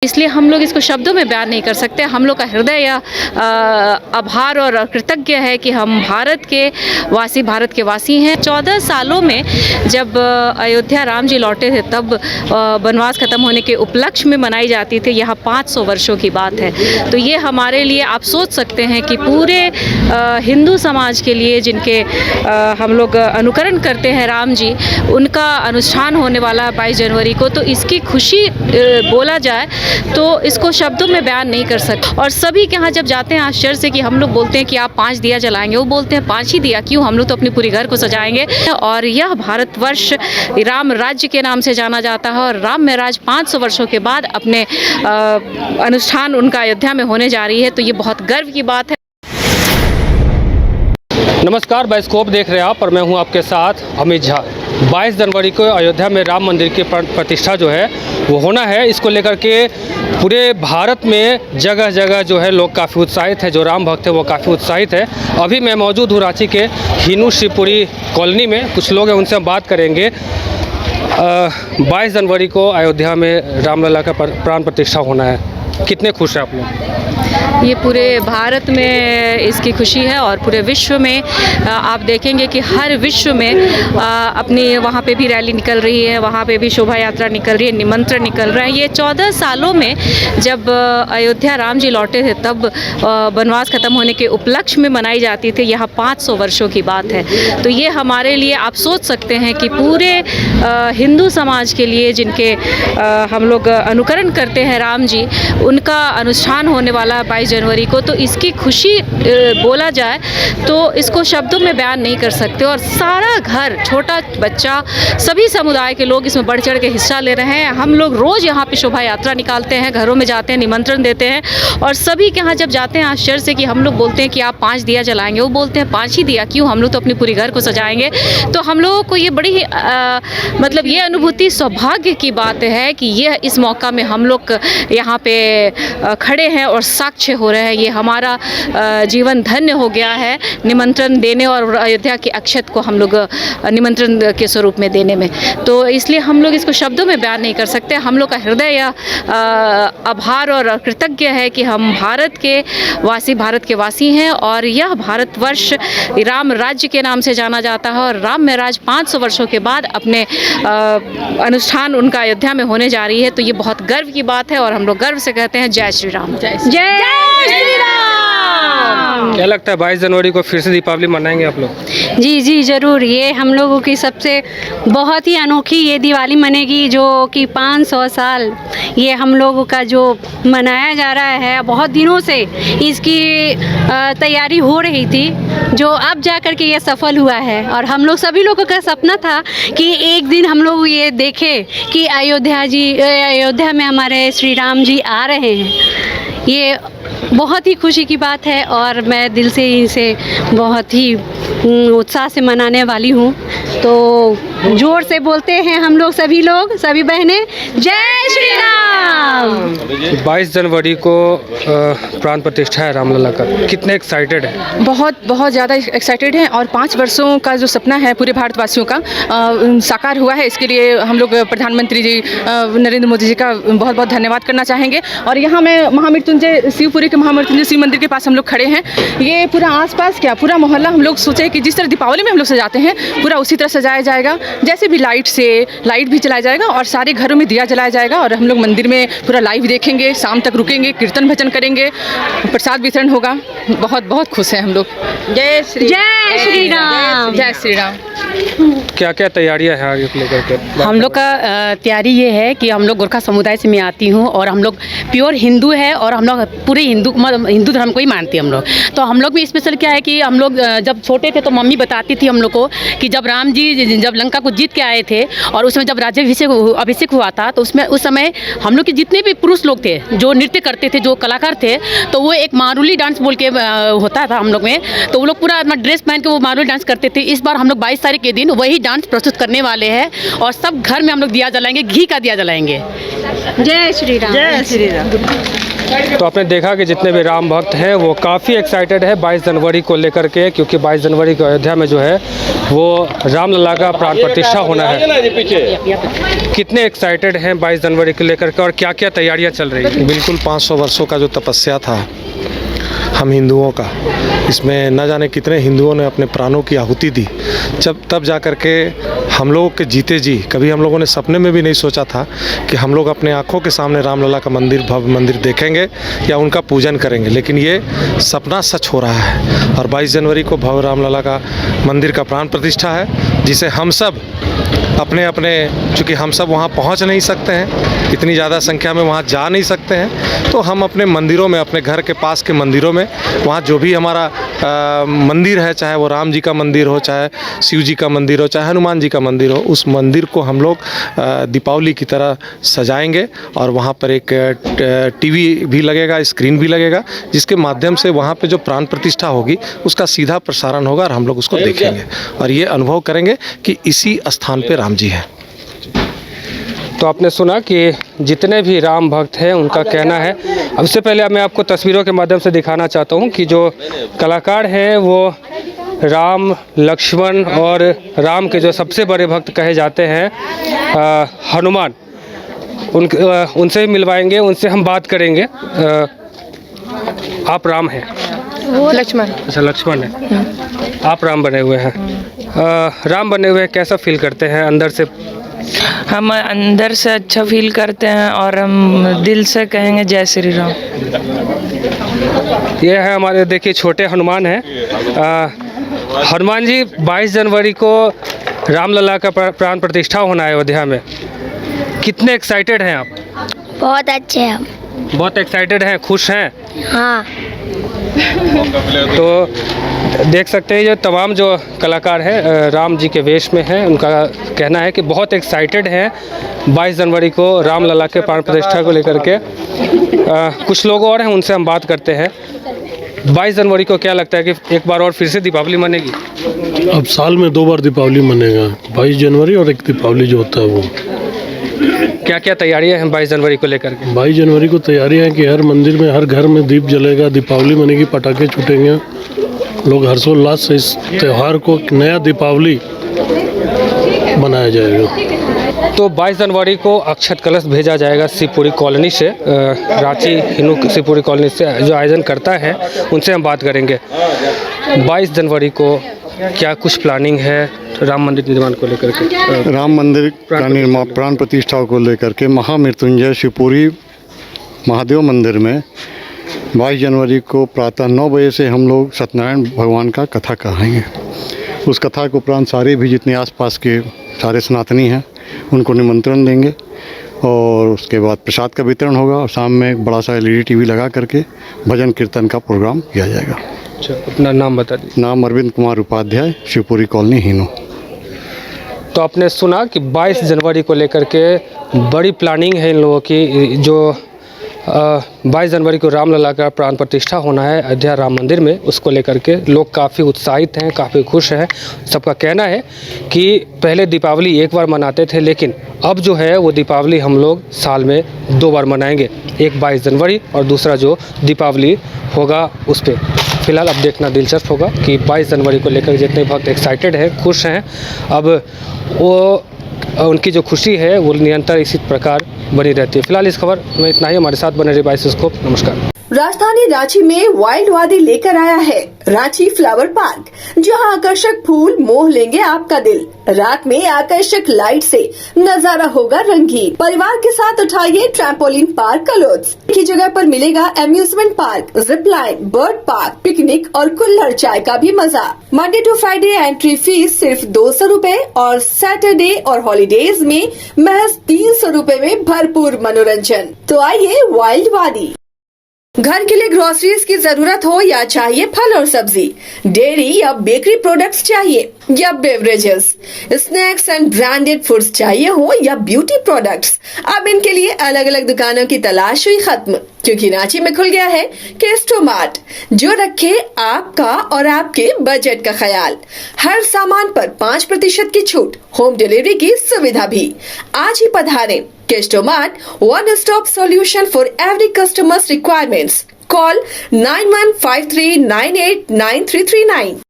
इसलिए हम लोग इसको शब्दों में बयान नहीं कर सकते। हम लोग का हृदय या आभार और कृतज्ञ है कि हम भारत के वासी हैं। 14 सालों में जब अयोध्या राम जी लौटे थे तब वनवास खत्म होने के उपलक्ष्य में मनाई जाती थी। यहाँ 500 वर्षों की बात है। तो ये हमारे लिए आप सोच सकते हैं कि पूरे हिंदू समाज के लिए जिनके हम लोग अनुकरण करते हैं राम जी, उनका अनुष्ठान होने वाला है 22 जनवरी को। तो इसकी खुशी बोला जाए तो इसको शब्दों में बयान नहीं कर सकते। और सभी के यहाँ जब जाते हैं आश्चर्य से कि हम लोग बोलते हैं कि आप 5 दिया जलाएंगे, वो बोलते हैं 5 ही दिया क्यों, हम लोग तो अपने पूरे घर को सजाएंगे। और यह भारतवर्ष राम राज्य के नाम से जाना जाता है और राम महाराज 500 वर्षों के बाद अपने अनुष्ठान उनका अयोध्या में होने जा रही है। तो ये बहुत गर्व की बात है। नमस्कार, बाइस्कोप देख रहे हैं आप और मैं हूं आपके साथ अमित झा। 22 जनवरी को अयोध्या में राम मंदिर की प्रतिष्ठा जो है वो होना है। इसको लेकर के पूरे भारत में जगह जगह जो है लोग काफ़ी उत्साहित है, जो राम भक्त है वो काफ़ी उत्साहित है। अभी मैं मौजूद हूँ रांची के हिनू शिवपुरी कॉलोनी में। कुछ लोग हैं, उनसे हम बात करेंगे। 22 जनवरी को अयोध्या में रामलला का प्राण प्रतिष्ठा होना है, कितने खुश हैं आप लोग? ये पूरे भारत में इसकी खुशी है और पूरे विश्व में आप देखेंगे कि हर विश्व में अपनी वहाँ पे भी रैली निकल रही है, वहाँ पे भी शोभा यात्रा निकल रही है, निमंत्रण निकल रहा है। ये 14 सालों में जब अयोध्या राम जी लौटे थे तब वनवास खत्म होने के उपलक्ष्य में मनाई जाती थी। यहाँ 500 वर्षों की बात है। तो ये हमारे लिए आप सोच सकते हैं कि पूरे हिंदू समाज के लिए जिनके हम लोग अनुकरण करते हैं राम जी, उनका अनुष्ठान होने वाला है 22 जनवरी को। तो इसकी खुशी बोला जाए तो इसको शब्दों में बयान नहीं कर सकते। और सारा घर, छोटा बच्चा, सभी समुदाय के लोग इसमें बढ़ चढ़ के हिस्सा ले रहे हैं। हम लोग रोज़ यहाँ पे शोभा यात्रा निकालते हैं, घरों में जाते हैं, निमंत्रण देते हैं। और सभी के यहाँ जब जाते हैं आश्चर्य से कि हम लोग बोलते हैं कि आप 5 दिया जलाएंगे, वो बोलते हैं 5 ही दिया क्यों, हम लोग तो अपने पूरे घर को सजाएंगे। तो हम लोगों को ये बड़ी मतलब ये अनुभूति सौभाग्य की बात है कि यह इस मौका में हम लोग यहाँ पे खड़े हैं और साक्ष्य हो रहे हैं। ये हमारा जीवन धन्य हो गया है निमंत्रण देने और अयोध्या के अक्षत को हम लोग निमंत्रण के स्वरूप में देने में। तो इसलिए हम लोग इसको शब्दों में बयान नहीं कर सकते। हम लोग का हृदय या आभार और कृतज्ञ है कि हम भारत के वासी हैं। और यह भारतवर्ष राम राज्य के नाम से जाना जाता है और राम महाराज 500 वर्षों के बाद अपने अनुष्ठान उनका अयोध्या में होने जा रही है। तो ये बहुत गर्व की बात है और हम लोग गर्व से कहते हैं जय श्री राम। जय श्री राम। क्या लगता है 22 जनवरी को फिर से दीपावली मनाएंगे आप लोग? जी ज़रूर। ये हम लोगों की सबसे बहुत ही अनोखी ये दिवाली मनेगी, जो कि 500 साल ये हम लोगों का जो मनाया जा रहा है। बहुत दिनों से इसकी तैयारी हो रही थी, जो अब जा कर के ये सफल हुआ है। और हम लोग सभी लोगों का सपना था कि एक दिन हम लोग ये देखें कि अयोध्या में हमारे श्री राम जी आ रहे हैं। ये बहुत ही खुशी की बात है और मैं दिल से इसे बहुत ही उत्साह से मनाने वाली हूँ। तो जोर से बोलते हैं हम लोग सभी बहनें, जय श्री राम। 22 जनवरी को प्राण प्रतिष्ठा है रामलला का, कितने एक्साइटेड है? बहुत ज़्यादा एक्साइटेड हैं। और 5 वर्षों का जो सपना है पूरे भारतवासियों का साकार हुआ है। इसके लिए हम लोग प्रधानमंत्री जी नरेंद्र मोदी जी का बहुत बहुत धन्यवाद करना चाहेंगे। और यहाँ मैं महामृत्युंजय शिवपुरी के महामृत्युंजय शिव मंदिर के पास हम लोग खड़े हैं। ये पूरा आसपास क्या पूरा मोहल्ला हम लोग सोचे कि जिस तरह दीपावली में हम लोग सजाते हैं पूरा उसी तरह सजाया जाएगा। जैसे भी लाइट भी जलाया जाएगा और सारे घरों में दिया जलाया जाएगा। और हम लोग मंदिर में पूरा लाइव देखेंगे, शाम तक रुकेंगे, कीर्तन भजन करेंगे, प्रसाद वितरण होगा। बहुत खुश हैं हम लोग। जय श्री राम। जय श्री राम। क्या क्या तैयारियां हैं आगे लेकर के? हम लोग का तैयारी ये है कि हम लोग गोरखा समुदाय से मैं आती हूँ और हम लोग प्योर हिंदू है और हम लोग पूरे हिंदू धर्म को ही मानते हैं हम लोग। तो हम लोग में स्पेशल क्या है कि हम लोग जब छोटे थे तो मम्मी बताती थी हम लोग को कि जब राम जी जब लंका को जीत के आए थे और उसमें जब अभिषेक हुआ था तो उस समय हम लोग के जितने भी पुरुष लोग थे जो नृत्य करते थे, जो कलाकार थे, तो वो एक मारूली डांस बोल के होता था हम लोग में। तो वो लोग पूरा अपना ड्रेस पहन के वो मारूली डांस करते थे। इस बार हम लोग 22 तारीख के दिन वही डांस प्रस्तुत करने वाले हैं और सब घर में हम लोग दिया जलाएंगे, घी का दिया जलाएंगे। जय श्री राम। जय श्री राम। तो आपने देखा कि जितने भी राम भक्त हैं वो काफ़ी एक्साइटेड है 22 जनवरी को लेकर के, क्योंकि 22 जनवरी को अयोध्या में जो है वो रामलला का प्राण प्रतिष्ठा होना है। कितने एक्साइटेड हैं 22 जनवरी को लेकर के और क्या क्या तैयारियां चल रही हैं? बिल्कुल 500 वर्षों का जो तपस्या था हम हिंदुओं का, इसमें न जाने कितने हिंदुओं ने अपने प्राणों की आहुति दी। तब जा कर के हम लोगों के जीते जी कभी हम लोगों ने सपने में भी नहीं सोचा था कि हम लोग अपने आँखों के सामने रामलला का मंदिर, भव्य मंदिर देखेंगे या उनका पूजन करेंगे। लेकिन ये सपना सच हो रहा है और 22 जनवरी को भव्य रामलला का मंदिर का प्राण प्रतिष्ठा है, जिसे हम सब अपने अपने, चूँकि हम सब वहाँ पहुँच नहीं सकते हैं, इतनी ज़्यादा संख्या में वहाँ जा नहीं सकते हैं, तो हम अपने मंदिरों में, अपने घर के पास के मंदिरों में, वहाँ जो भी हमारा मंदिर है, चाहे वो राम जी का मंदिर हो, चाहे शिव जी का मंदिर हो, चाहे हनुमान जी का मंदिर हो, उस मंदिर को हम लोग दीपावली की तरह सजाएंगे और वहाँ पर एक टीवी भी लगेगा, स्क्रीन भी लगेगा, जिसके माध्यम से वहाँ पे जो प्राण प्रतिष्ठा होगी उसका सीधा प्रसारण होगा और हम लोग उसको देखेंगे और ये अनुभव करेंगे कि इसी स्थान पे राम जी हैं। तो आपने सुना कि जितने भी राम भक्त हैं उनका कहना है। अब से पहले मैं आपको तस्वीरों के माध्यम से दिखाना चाहता हूं कि जो कलाकार हैं वो राम, लक्ष्मण और राम के जो सबसे बड़े भक्त कहे जाते हैं हनुमान, उनसे मिलवाएंगे, उनसे हम बात करेंगे। आप राम हैं? लक्ष्मण। अच्छा, लक्ष्मण है। आप राम बने हुए हैं। राम बने हुए कैसा फील करते हैं अंदर से? हम अंदर से अच्छा फील करते हैं और हम दिल से कहेंगे जय श्री राम। ये है हमारे, देखिए, छोटे हनुमान हैं। हनुमान जी, 22 जनवरी को रामलला का प्राण प्रतिष्ठा होना है अयोध्या में, कितने एक्साइटेड हैं आप? बहुत अच्छे हैं हम। बहुत एक्साइटेड हैं, खुश हैं? हाँ। तो देख सकते हैं ये तमाम जो कलाकार हैं राम जी के वेश में हैं, उनका कहना है कि बहुत एक्साइटेड हैं 22 जनवरी को रामलला के प्राण प्रतिष्ठा को लेकर के। कुछ लोग और हैं, उनसे हम बात करते हैं। 22 जनवरी को क्या लगता है कि एक बार और फिर से दीपावली मनेगी? अब साल में 2 बार दीपावली मनेगा, 22 जनवरी और एक दीपावली जो होता है वो। क्या क्या तैयारियां हैं 22 जनवरी को लेकर के? 22 जनवरी को तैयारियां हैं कि हर मंदिर में, हर घर में दीप जलेगा, दीपावली मनेगी, पटाखे छूटेंगे, लोग हर्षोल्लास से इस त्यौहार को नया दीपावली बनाया जाएगा। तो 22 जनवरी को अक्षत कलश भेजा जाएगा शिवपुरी कॉलोनी से, रांची हिंदू शिवपुरी कॉलोनी से जो आयोजन करता है उनसे हम बात करेंगे। 22 जनवरी को क्या कुछ प्लानिंग है राम मंदिर निर्माण को लेकर के? राम मंदिर का निर्माण, प्राण प्रतिष्ठा को लेकर के महामृत्युंजय शिवपुरी महादेव मंदिर में 22 जनवरी को प्रातः 9 बजे से हम लोग सत्यनारायण भगवान का कथा कहाएंगे। उस कथा के उपरांत सारे भी जितने आसपास के सारे सनातनी हैं उनको निमंत्रण देंगे और उसके बाद प्रसाद का वितरण होगा और शाम में एक बड़ा सा LED टीवी लगा करके भजन कीर्तन का प्रोग्राम किया जाएगा। अच्छा, अपना नाम बता दीजिए। नाम अरविंद कुमार उपाध्याय, शिवपुरी कॉलोनी हिनो। तो आपने सुना कि 22 जनवरी को लेकर के बड़ी प्लानिंग है इन लोगों की। जो 22 जनवरी को रामलला का प्राण प्रतिष्ठा होना है अयोध्या राम मंदिर में, उसको लेकर के लोग काफ़ी उत्साहित हैं, काफ़ी खुश हैं। सबका कहना है कि पहले दीपावली एक बार मनाते थे, लेकिन अब जो है वो दीपावली हम लोग साल में 2 बार मनाएंगे, एक 22 जनवरी और दूसरा जो दीपावली होगा उस पर। फिलहाल अब देखना दिलचस्प होगा कि 22 जनवरी को लेकर जितने भक्त एक्साइटेड हैं, खुश हैं, अब वो उनकी जो खुशी है वो निरंतर इसी प्रकार बनी रहती है। फिलहाल इस खबर में इतना ही। हमारे साथ बने रहिए बाइस्कोप। नमस्कार। राजधानी रांची में वाइल्ड वादी लेकर आया है रांची फ्लावर पार्क, जहां आकर्षक फूल मोह लेंगे आपका दिल। रात में आकर्षक लाइट से नजारा होगा रंगीन। परिवार के साथ उठाइए ट्रैम्पोलिन पार्क का लुत्फ। की जगह पर मिलेगा amusement park, zip line, bird park, picnic और कुल्हड़ चाय का भी मजा। Monday to Friday entry fees सिर्फ 200 रूपए और सैटरडे और हॉलीडेज में महज 300 रूपए में भरपूर मनोरंजन। तो आइए वाइल्ड वादी। घर के लिए ग्रोसरीज की जरूरत हो या चाहिए फल और सब्जी, डेयरी या बेकरी प्रोडक्ट्स चाहिए या beverages, snacks and branded foods चाहिए हो या ब्यूटी प्रोडक्ट्स, अब इनके लिए अलग अलग दुकानों की तलाश हुई खत्म, क्योंकि रांची में खुल गया है केस्टो मार्ट, जो रखे आपका और आपके बजट का ख्याल। हर सामान पर 5% की छूट, होम डिलीवरी की सुविधा भी। आज ही पधारें Kestomat, one-stop solution for every customer's requirements. Call 9153989339.